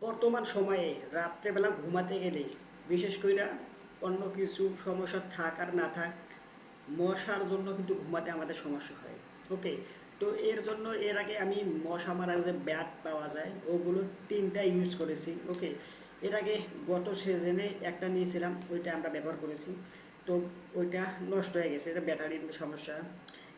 বর্তমান সময়ে রাত্রেবেলা ঘুমাতে গেলে বিশেষ কইরা অন্য কিছু সমস্যা থাক আর না থাক, মশার জন্য কিন্তু ঘুমাতে আমাদের সমস্যা হয়। ওকে, তো এর জন্য এর আগে আমি মশা মারার যে ব্যাট পাওয়া যায় ওগুলো 3টা ইউজ করেছি। ওকে, এর আগে গত সিজনে একটা নিয়েছিলাম, ওইটা আমরা ব্যবহার করেছি। তো ওইটা নষ্ট হয়ে গেছে, এটা ব্যাটারির সমস্যা।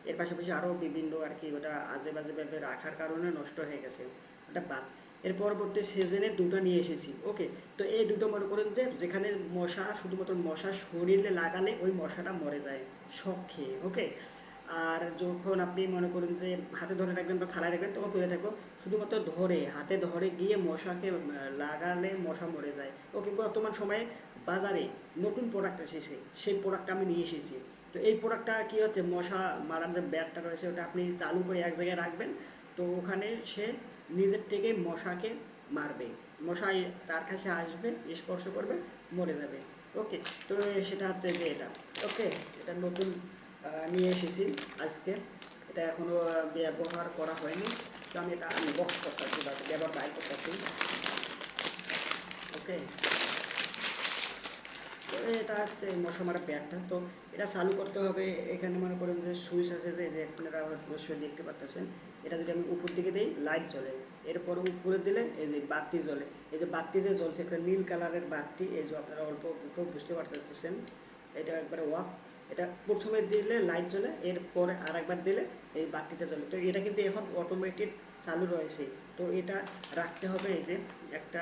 এর পাশাপাশি আরও বিভিন্ন আর কি ওটা আজে বাজেভাবে রাখার কারণে নষ্ট হয়ে গেছে, ওটা বাদ। এর পরবর্তী সিজনে দুটো নিয়ে এসেছি। ওকে, তো এই দুটো মনে করেন যে যেখানে মশা, শুধুমাত্র মশা শরীরে লাগালে ওই মশাটা মরে যায় শখ খেয়ে। ওকে, আর যখন আপনি মনে করেন যে হাতে ধরে রাখবেন বা থালায় রাখবেন তখন পড়ে থাকবো, শুধুমাত্র ধরে হাতে ধরে গিয়ে মশাকে লাগালে মশা মরে যায়। ওকে, বর্তমান সময়ে বাজারে নতুন প্রোডাক্ট এসেছে, সেই প্রোডাক্টটা আমি নিয়ে এসেছি। তো এই প্রোডাক্টটা কী হচ্ছে, মশা মারার যে ব্যাটটা রয়েছে ওটা আপনি চালু করে এক জায়গায় রাখবেন, তো ওখানে সে নিজের থেকে মশাকে মারবে। মশাই তার কাছে আসবে, স্পর্শ করবে, মরে যাবে। ওকে, তো সেটা হচ্ছে যে এটা। ওকে, এটা নতুন নিয়ে এসেছি আজকে, এটা এখনও ব্যবহার করা হয়নি। তো আমি এটা আনবক্স করতেছি বা ব্যবহার বাইর করতেছি। ওকে, তো এটা হচ্ছে মশা মারা প্যাডটা। তো এটা চালু করতে হবে, এখানে মনে করেন যে সুইচ আছে, যে আপনারা অবশ্যই দেখতে পাচ্ছেন। এটা যদি আমি উপর দিকে দিই লাইট জ্বলে, এরপর উপরে দিলে এই যে বাতি জ্বলে। এই যে বাতি যে জ্বলছে একটা নীল কালারের বাতি, এই যে আপনারা অল্প বুঝতে পারতেছেন, এটা একবারে ওয়াপ। এটা প্রথমে দিলে লাইট জ্বলে, এরপরে আর একবার দিলে এই বাতিটা জ্বলে। তো এটা কিন্তু এখন অটোমেটিক চালু রয়েছে। তো এটা রাখতে হবে এই যে একটা,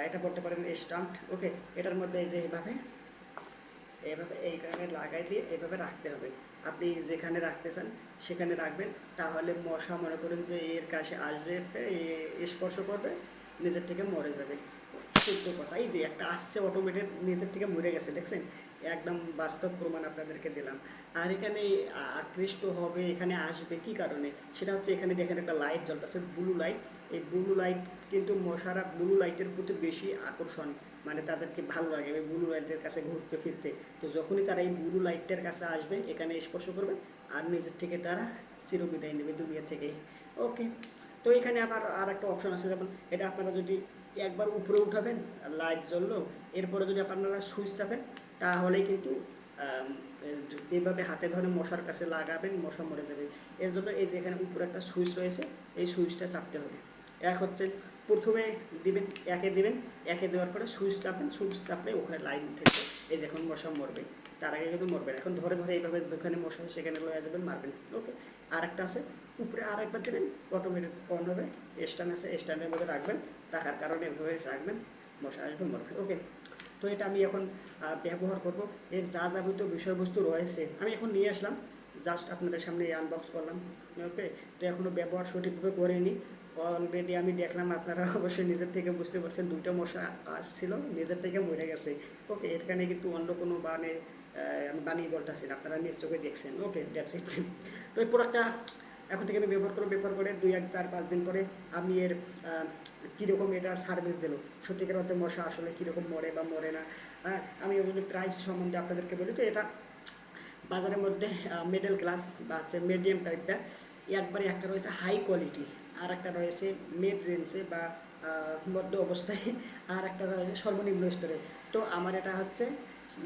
এটা বলতে পারেন স্টাম্প। ওকে, এটার মধ্যে এই যে এইভাবে এইভাবে এইখানে লাগাই দিয়ে এইভাবে রাখতে হবে। আপনি যেখানে রাখতে চান সেখানে রাখবেন, তাহলে মশা মনে করেন যে এর কাছে আসবে, স্পর্শ করবে, নিজের থেকে মরে যাবে। সত্য কথা, এই যে একটা আসছে অটোমেটেড নিজের থেকে মরে গেছে, দেখছেন? একদম বাস্তব প্রমাণ আপনাদেরকে দিলাম। আর এখানে আকৃষ্ট হবে, এখানে আসবে কি কারণে, সেটা হচ্ছে এখানে দেখেন একটা লাইট জ্বলতেছে, ব্লু লাইট। এই ব্লু লাইট কিন্তু মশারা ব্লু লাইটের প্রতি বেশি আকর্ষণ, মানে তাদেরকে ভালো লাগে ওই ব্লু লাইটের কাছে ঘুরতে ফিরতে। তো যখনই তারা এই ব্লু লাইটের কাছে আসবে, এখানে স্পর্শ করবে, আর নিজের থেকে তারা চিরবিদায় নেবে দুনিয়া থেকে। ওকে, তো এখানে আবার আর একটা অপশন আছে, যেমন এটা আপনারা যদি একবার উপরে উঠাবেন লাইট জ্বললো, এরপরে যদি আপনারা সুইচ চাপেন তাহলেই কিন্তু এইভাবে হাতে ধরে মশার কাছে লাগাবেন, মশা মরে যাবে। এর জন্য এই যে এখানে উপরে একটা সুইচ রয়েছে, এই সুইচটা চাপতে হবে। এক হচ্ছে প্রথমে দিবেন, একে দিবেন, একে দেওয়ার পরে সুইচ চাপবেন, সুইচ চাপলে ওখানে লাইন থেকে এই যে এখন মশা মরবে, তার আগে কিন্তু মরবে না। এখন ধরে ধরে এইভাবে যেখানে মশা সেখানে লয়ে যাবেন, মারবেন। ওকে, আর একটা আছে উপরে আর একবার দেবেন, অটোমেটিক অন হবে। স্ট্যান্ড আছে, স্ট্যান্ডের মধ্যে রাখবেন, রাখার কারণে এভাবে রাখবেন, মশা আসবে, মরবে। ওকে, তো এটা আমি এখন ব্যবহার করব। এর যা যাবতীয় বিষয়বস্তু রয়েছে আমি এখন নিয়ে আসলাম, জাস্ট আপনাদের সামনে আনবক্স করলাম। ওকে, তো এখনও ব্যবহার সঠিকভাবে করিনি। অলরেডি আমি দেখলাম, আপনারা অবশ্যই নিজের থেকে বুঝতে পারছেন, দুইটা মশা আসছিল, নিজের থেকে মরে গেছে। ওকে, এখানে কিন্তু অন্য কোনো মানে আমি বানিয়ে বলতেছি না, আপনারা নিশ্চয়ই দেখছেন। ওকে, দ্যাটস ইট। তো এই প্রোডাক্টটা এখন থেকে আমি ব্যবহার করে 2-4-5 দিন পরে আমি এর কীরকম এটার সার্ভিস দিল, সত্যিকার অর্থে মশা আসলে কীরকম মরে বা মরে না, হ্যাঁ আমি ওগুলো প্রাইস সম্বন্ধে আপনাদেরকে বলি। তো এটা বাজারের মধ্যে মিডল ক্লাস বা হচ্ছে মিডিয়াম টাইপটা, একবারে একটা রয়েছে হাই কোয়ালিটি, আর একটা রয়েছে মিড রেঞ্জে বা মধ্য অবস্থায়, আর একটা রয়েছে সর্বনিম্ন স্তরে। তো আমার এটা হচ্ছে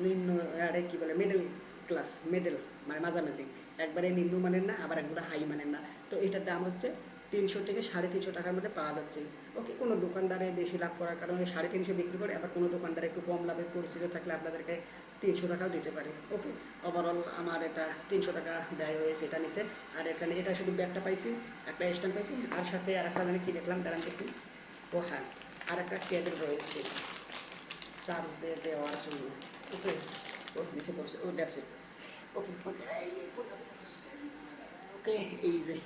নিম্ন, আরে কী বলে, মিডল ক্লাস, মিডল মানে মাঝামাঝি, একবারে নিম্ন মানের না, আবার একবারে হাই মানের না। তো এটার দাম হচ্ছে 300 থেকে 350 টাকার মধ্যে পাওয়া যাচ্ছে। ওকে, কোনো দোকানদারে বেশি লাভ করার কারণে 350 বিক্রি করে, আবার কোনো দোকানদারে একটু কম লাভে পরিচিত থাকলে আপনাদেরকে 300 টাকাও দিতে পারে। ওকে, ওভারঅল আমার এটা 300 টাকা ব্যয় হয়েছে এটা নিতে। আর এখানে এটা শুধু ব্যাগটা পাইছি, একটা স্ট্যান্ড পাইছি, আর সাথে আর একটা মানে কী দেখলাম দাঁড়ান দেখি, ও হ্যাঁ, আর একটা কেবল রয়েছে চার্জ দিয়ে দেওয়ার জন্য। ওকে, ও নিচে পড়ছে, ও দ্যাটস ইট। ওকে, ওকে, এই যে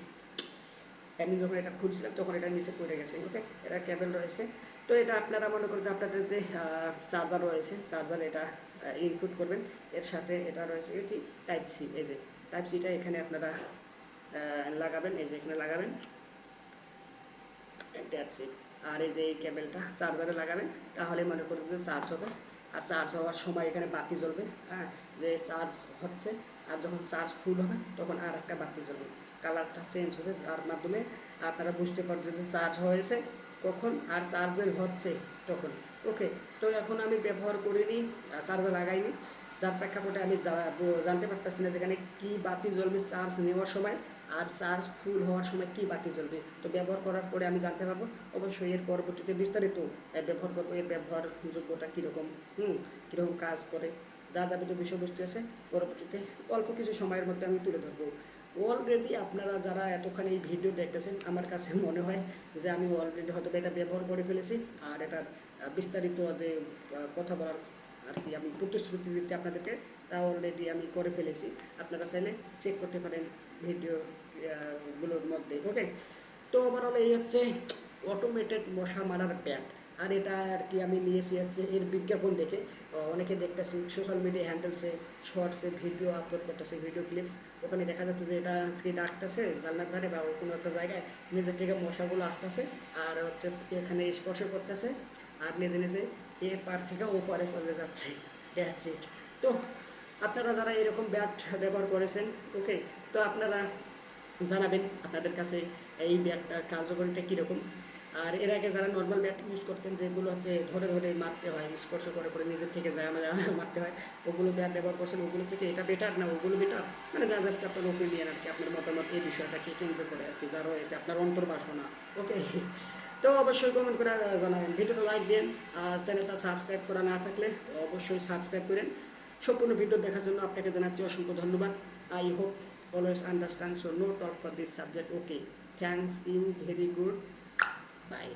আমি যখন এটা খুলছিলাম তখন এটা নিচে পড়ে গেছে। ওকে, এটা কেবল রয়েছে। তো এটা আপনারা মনে করেন যে আপনাদের যে চার্জার রয়েছে, চার্জার এটা ইনপুট করবেন, এর সাথে এটা রয়েছে কি টাইপ সি, এই যে টাইপ সিটা এখানে আপনারা লাগাবেন, এই যে এখানে লাগাবেন, দ্যাটস ইট। আর এই যে এই কেবলটা চার্জারে লাগাবেন, তাহলে মনে করুন যে চার্জ হবে। আর চার্জ হওয়ার সময় এখানে বাতি জ্বলবে, হ্যাঁ, যে চার্জ হচ্ছে। আর যখন চার্জ ফুল হবে তখন আর একটা বাতি জ্বলবে, কালারটা চেঞ্জ হবে, যার মাধ্যমে আপনারা বুঝতে পারছেন যে চার্জ হয়েছে কখন আর চার্জের হচ্ছে তখন। ওকে, তো এখন আমি ব্যবহার করিনি, চার্জে লাগাইনি, যার প্রেক্ষাপটে আমি জানতে পারতেছি না যেখানে কী বাতি জ্বলবে চার্জ নেওয়ার সময় আর চার্জ ফুল হওয়ার সময় কী বাতি জ্বলবে। তো ব্যবহার করার পরে আমি জানতে পারবো, অবশ্যই এর পরবর্তীতে বিস্তারিত ব্যবহার করবো, এর ব্যবহারযোগ্যতা কীরকম, কীরকম কাজ করে, যা যাবতীয় বিষয়বস্তু আছে পরবর্তীতে অল্প কিছু সময়ের মধ্যে আমি তুলে ধরবো। অলরেডি আপনারা যারা এতক্ষণ এই ভিডিও দেখতেছেন, আমার কাছে মনে হয় যে আমি অলরেডি হয়তো এটা ব্যবহার করে ফেলেছি, আর এটার বিস্তারিত যে কথা বলার আর কি আমি প্রতিশ্রুতি দিচ্ছি আপনাদেরকে, তা অলরেডি আমি করে ফেলেছি। আপনারা চাইলে চেক করতে পারেন ভিডিও গুলোর মধ্যে। ওকে, তো ওভারঅল এই হচ্ছে অটোমেটেড মশা মারার ব্যাট। আর এটা আর কি আমি নিয়েছি হচ্ছে এর বিজ্ঞাপন দেখে। অনেকে দেখতেছি সোশ্যাল মিডিয়া হ্যান্ডেলসে, শর্টসে ভিডিও আপলোড করতেছে, ভিডিও ক্লিপস, ওখানে দেখা যাচ্ছে যে এটা আজকে ডাকতেছে জানলার ধারে বা কোনো একটা জায়গায়, নিজের থেকে মশাগুলো আসতেছে আর হচ্ছে এখানে স্পর্শ করতেছে আর নিজে নিজে এ পার থেকে ও পারে চলে যাচ্ছে। That's it. তো আপনারা যারা এরকম ব্যাট ব্যবহার করেছেন, ওকে, তো আপনারা জানাবেন আপনাদের কাছে এই ব্যাটটার কার্যকরিতা কীরকম। আর এর আগে যারা নর্মাল ব্যাট ইউজ করতেন, যেগুলো হচ্ছে ধরে ধরে মারতে হয়, স্পর্শ করে করে নিজের থেকে মারতে হয়, ওগুলো ব্যাট ব্যবহার করছেন, ওগুলো থেকে এটা বেটার না ওগুলো বেটার, মানে যা যাবে আপনার ওপিনিয়ন আর কি, আপনার মতামত এই বিষয়টাকে কেন্দ্র করে আর কি, যা রয়েছে আপনার অন্তর্বাসনা। ওকে, তো অবশ্যই কমেন্ট করে জানাবেন, ভিডিওটা লাইক দিন, আর চ্যানেলটা সাবস্ক্রাইব করা না থাকলে অবশ্যই সাবস্ক্রাইব করেন। সম্পূর্ণ ভিডিও দেখার জন্য আপনাকে জানাচ্ছি অসংখ্য ধন্যবাদ। I hope always understand, so no talk for this subject. Okay, thanks you, very good, bye.